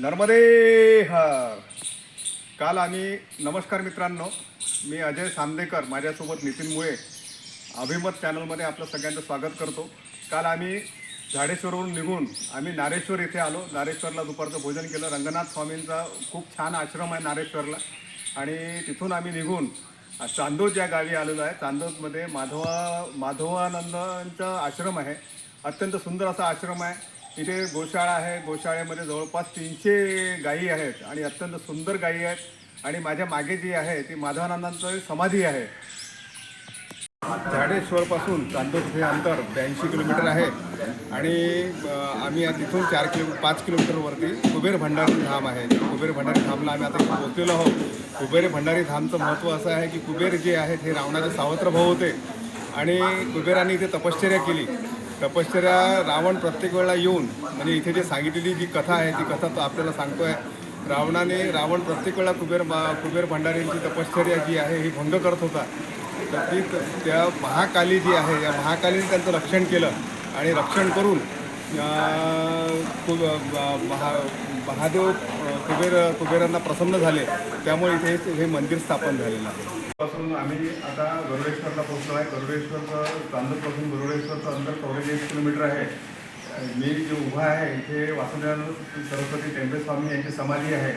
नर्मदे हर. काल आम्ही नमस्कार मित्रांनो, मी अजय सांदेकर, माझ्यासोबत नितीन मुळे अभिमत चॅनलमध्ये आपलं सगळ्यांचं स्वागत करतो. काल आम्ही झाडेश्वरवरून निघून आम्ही नारेश्वर इथे आलो. नारेश्वरला दुपारचं भोजन केलं. रंगनाथ स्वामींचा खूप छान आश्रम आहे नारेश्वरला, आणि तिथून आम्ही निघून चांदोद या गावी आलेलो आहे. चांदोदमध्ये माधवानंदांचा आश्रम आहे. अत्यंत सुंदर असा आश्रम आहे. इथे गोशाळा आहे. गोशाळेमध्ये जवळपास 300 गायी आहेत आणि अत्यंत सुंदर गायी आहेत. आणि माझ्या मागे जी आहे ती माधवानंदांची समाधी आहे. झाडेश्वरपासून चांदोद हे अंतर 82 किलोमीटर आहे. आणि आम्ही तिथून 5 किलोमीटरवरती कुबेर भंडारी धाम आहे. कुबेर भंडारी धामला आम्ही आता पोहोचलेलो आहोत. कुबेर भंडारी धामचं महत्त्व असं आहे की कुबेर जे आहेत हे रावणाचे सावत्र भाऊ होते, आणि कुबेराने इथे तपश्चर्या केली. तपश्चर्या रावण प्रत्येक वेळेला येऊन, म्हणजे इथे जे सांगितलेली जी कथा आहे ती कथा तो आपल्याला सांगतो आहे. रावण प्रत्येक वेळेला कुबेर भंडारींची तपश्चर्या जी आहे ही भंग करत होता. तर ती त्या महाकाली जी आहे, या महाकालीने त्यांचं रक्षण केलं, आणि रक्षण करून महादेव कुबेरांना प्रसन्न झाले. त्यामुळे इथे हे मंदिर स्थापन झालेलं आहे. पासून आम्ही आता गरुडेश्वरला पोहोचलो आहे. चांदोदपासून गरुडेश्वरचं अंतर 44 किलोमीटर आहे. मी जो उभा आहे इथे वासुदेव सरस्वती टेंबे स्वामी यांची समाधी आहे.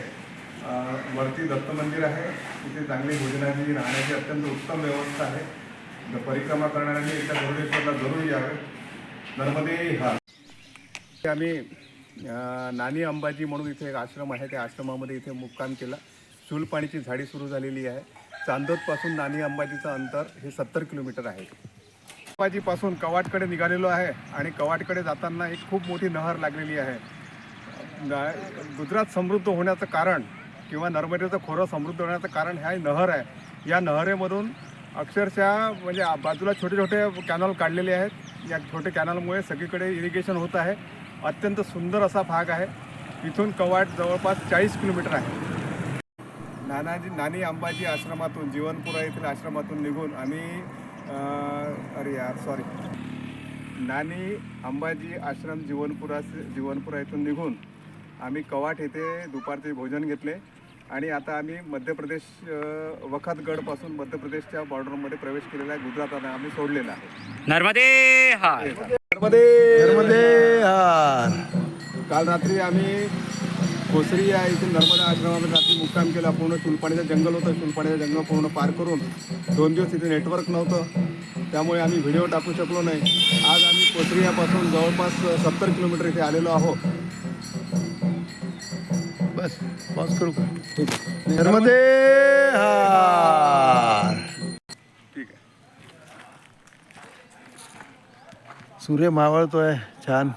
वरती दत्त मंदिर आहे. इथे चांगली भोजनाची, राहण्याची अत्यंत उत्तम व्यवस्था आहे. परिक्रमा करणाऱ्यांनी एकदा गरुडेश्वरला जरूर यावे. नर्मदे हर. आम्ही नानी अंबाजी म्हणून इथे एक आश्रम आहे, त्या आश्रमामध्ये इथे मुक्काम केला. शूलपाणीची झाडी सुरू झालेली आहे. चांदोदपासून नानी अंबाजीचं अंतर हे 70 किलोमीटर आहे. अंबाजीपासून कवाटकडे निघालेलो आहे, आणि कवाटकडे जाताना एक खूप मोठी नहर लागलेली आहे. गुजरात समृद्ध होण्याचं कारण, किंवा नर्मदेचं खोरं समृद्ध होण्याचं कारण ह्या नहर आहे. या नहरेमधून अक्षरशः म्हणजे बाजूला छोटे छोटे कॅनल काढलेले आहेत. या छोटे कॅनलमुळे सगळीकडे इरिगेशन होत आहे. अत्यंत सुंदर असा भाग आहे. इथून कवाट जवळपास 40 किलोमीटर आहे. नानी अंबाजी आश्रमातून, जीवनपुरा येथील आश्रमातून निघून आम्ही नानी अंबाजी आश्रम जीवनपुरा येथून निघून आम्ही कवाट येथे दुपारचे भोजन घेतले, आणि आता आम्ही मध्य प्रदेश वखतगडपासून मध्य प्रदेशच्या बॉर्डरमध्ये प्रवेश केलेला आहे. गुजरातला आम्ही सोडलेला आहे. नर्मदे हर. नर्मदे हर. काल रात्री आम्ही कोसरी या इथे नर्मदा आश्रमामध्ये रात्री मुक्काम केला. पूर्ण चुलपाणीचं जंगल होतं. चुलपाणीचं जंगल पूर्ण पार करून 2 दिवस इथे नेटवर्क नव्हतं, त्यामुळे आम्ही व्हिडिओ टाकू शकलो नाही. आज आम्ही कोसरियापासून जवळपास 70 किलोमीटर इथे आलेलो आहोत. बस पॉज करू का? ठीक आहे. नर्मदे हर. ठीक आहे. सूर्य मावळतोय छान.